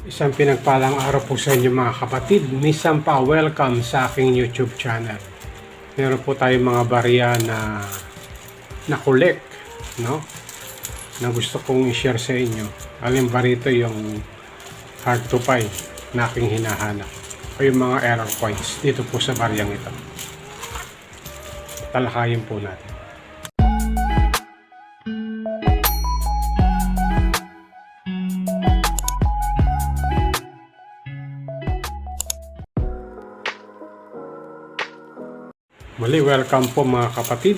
Isang pinagpalang araw po sa inyo mga kapatid. Minsan pa, welcome sa aking YouTube channel. Meron po tayong mga barya na collect, no? Na gusto kong i-share sa inyo. Alin ba rito yung hard to find na aking hinahanap? O yung mga error coins dito po sa baryang ito. Talakayin po natin. Muli, welcome po mga kapatid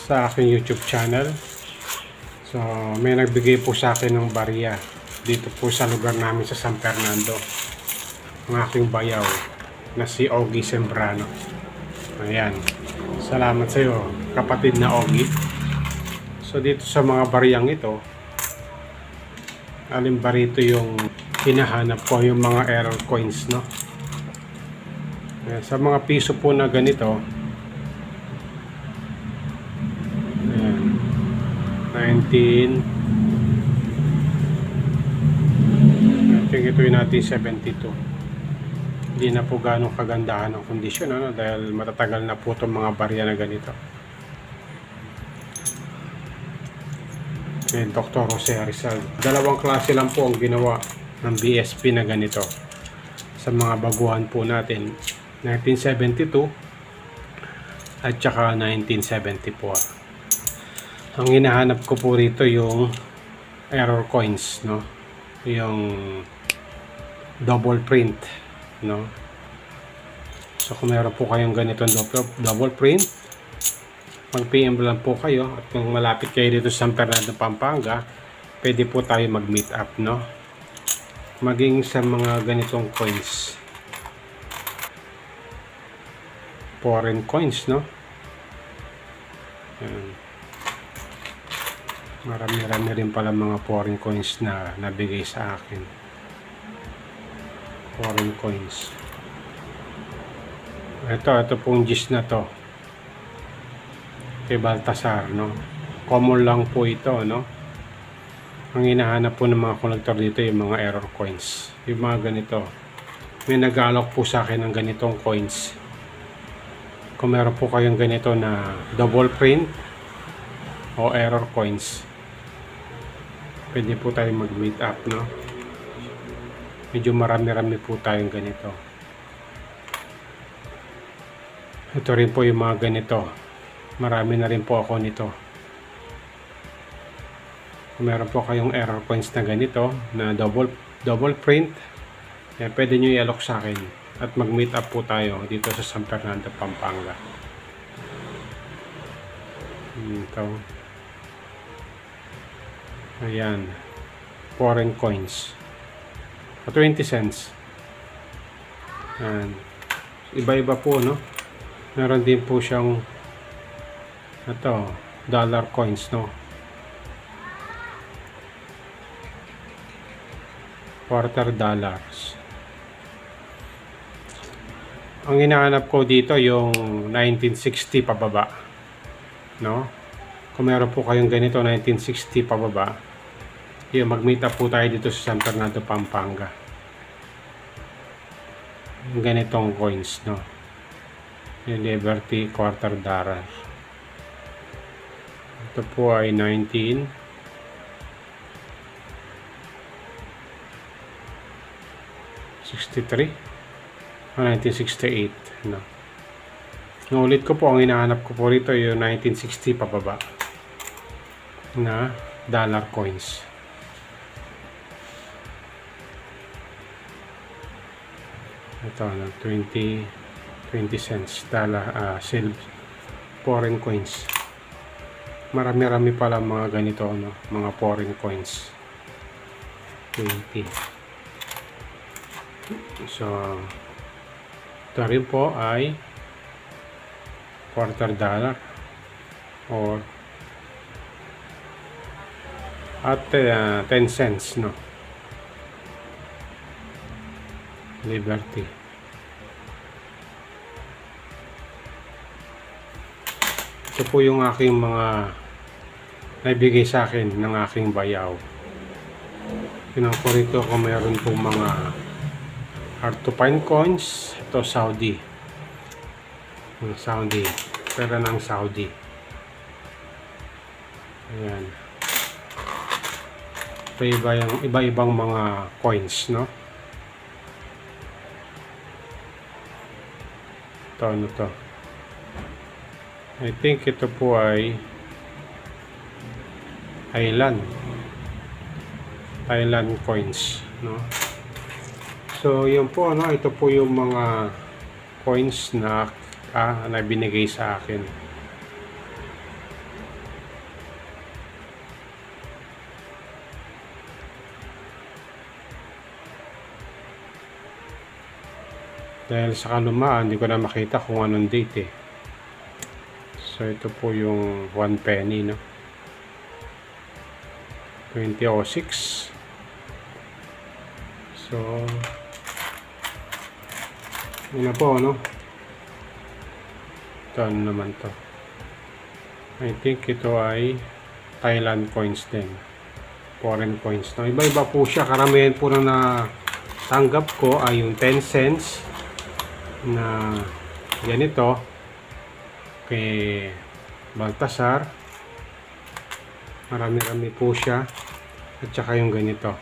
sa aking YouTube channel. So, may nagbigay po sa akin ng barya dito po sa lugar namin sa San Fernando. Ang aking bayaw na si Ogie Sembrano. Ayan. Salamat sa iyo, kapatid na Ogie. So, dito sa mga baryang ito, alin ba rito yung hinahanap ko, yung mga error coins, no? Sa mga piso po na ganito, ayan, 19, I think ito yung natin 72. Hindi na po ganong kagandahan ng kondisyon, ano, dahil matatagal na po itong mga barya na ganito. Ayan, Dr. Jose Rizal. Dalawang klase lang po ang ginawa ng BSP na ganito sa mga baguhan po natin, 1972 at saka 1974. Ang hinahanap ko po rito yung error coins, no? Yung double print, no? So kung meron po kayong ganitong double print, mag-PM lang po kayo, at kung malapit kayo dito sa San Fernando, Pampanga, pwede po tayo mag-meet up, no? Maging sa mga ganitong coins, foreign coins, no? Ayan. Marami-rami rin pala mga foreign coins na nabigay sa akin. Foreign coins. Ito pong gis na to kay Baltasar, no? Common lang po ito, no? Ang hinahanap po ng mga collector dito yung mga error coins, yung mga ganito. May nag-alok po sa akin ng ganitong coins. Kung meron po kayong ganito na double print o error coins, pwede po tayong mag-meet up, no? Medyo marami-rami po tayong ganito. Ito rin po yung mga ganito. Marami na rin po ako nito. Kung meron po kayong error coins na ganito na double print, pwede nyo i-alok sa akin at mag-meet up po tayo dito sa San Fernando, Pampanga. Ito. Ayan. Foreign coins. 20 cents. Ayan. Iba-iba po, no? Meron din po siyang dollar coins, no? $quarter. Ang hinahanap ko dito yung 1960 pababa, no? Kung meron po kayong ganito 1960 pababa, yun, mag-meet up po tayo dito sa San Fernando, Pampanga. Ganitong coins, no? Yung Liberty $quarter. Ito po ay 1963 1968, no? Nulit ko po, ang hinahanap ko po rito yung 1960 pababa na dollar coins. Ito na 20 cents dollar, foreign coins. Marami-rami pala mga ganito, no? Mga foreign coins. 20. So ito rin po ay $quarter or at 10 cents, no? Liberty. Ito po yung aking mga naibigay sa akin ng aking bayaw. Tingnan ko rito kung mayroon po mga hard to find coins. Ito Saudi. Ang Saudi. Pera ng Saudi. Ayan. Iba-ibang mga coins, no? Ito, ano to? I think ito po ay Thailand coins, no? So, yun po, ano? Ito po yung mga coins na binigay sa akin. Dahil sa kalumaan, hindi ko na makita kung anong date eh. So, ito po yung 1 penny, no? 2006. So, yun na po, no? Ito, ano naman to? I think ito ay Thailand coins din. Foreign coins, no? Iba-iba po siya. Karamihan po na natanggap ko ay yung 10 cents na ganito kay Baltasar. Marami-rami po siya. At saka yung ganito,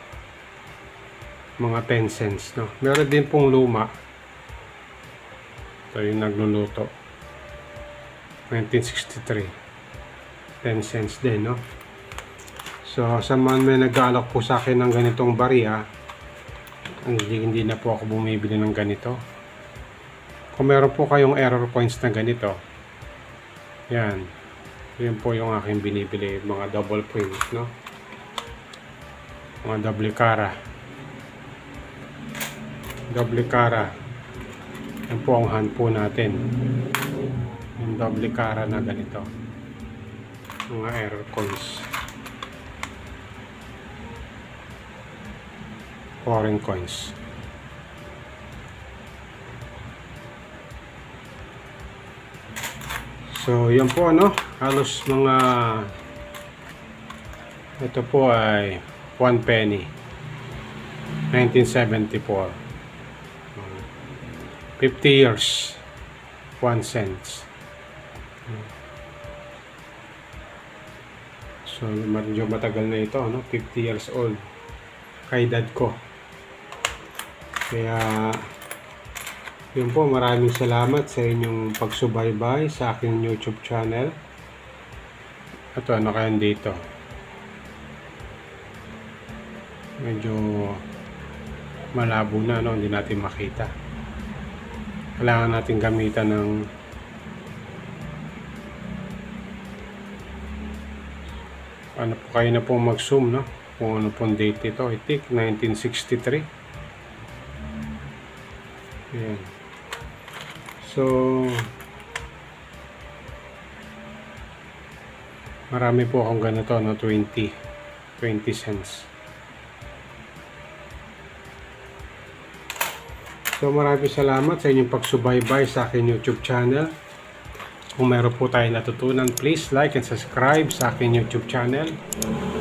mga 10 cents, no? Meron din pong luma. Ito yung nagluluto, 1963, 10 cents din, no? So sa man may nag-aalok po sa akin ng ganitong barya, hindi na po ako bumibili ng ganito. Kung meron po kayong error coins na ganito, yan po yung aking binibili, mga double print, no? Mga double cara. Yan po ang hand po natin, yung double cara na ganito, mga error coins, foreign coins. So, yan po, ano, halos mga, ito po ay 1 penny, 1974, 50 years, 1 cent. So, medyo matagal na ito, no? 50 years old, kaedad ko. Kaya, yun po, maraming salamat sa inyong pagsubaybay sa aking YouTube channel. Ito, ano kaya dito? Medyo malabo na, no? Hindi natin makita. Kailangan natin gamitan ng ano po, kayo na po mag-zoom, no? Kung ano pong date ito. I think 1963. Ayan. So, marami po akong ganito, no? 20 cents. So, maraming salamat sa inyong pagsubaybay sa aking YouTube channel. Kung meron po tayo natutunan, please like and subscribe sa aking YouTube channel.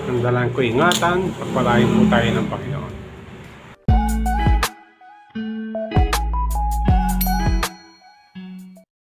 Ang dalang ko ingatan, pagpalain po tayo ng Panginoon.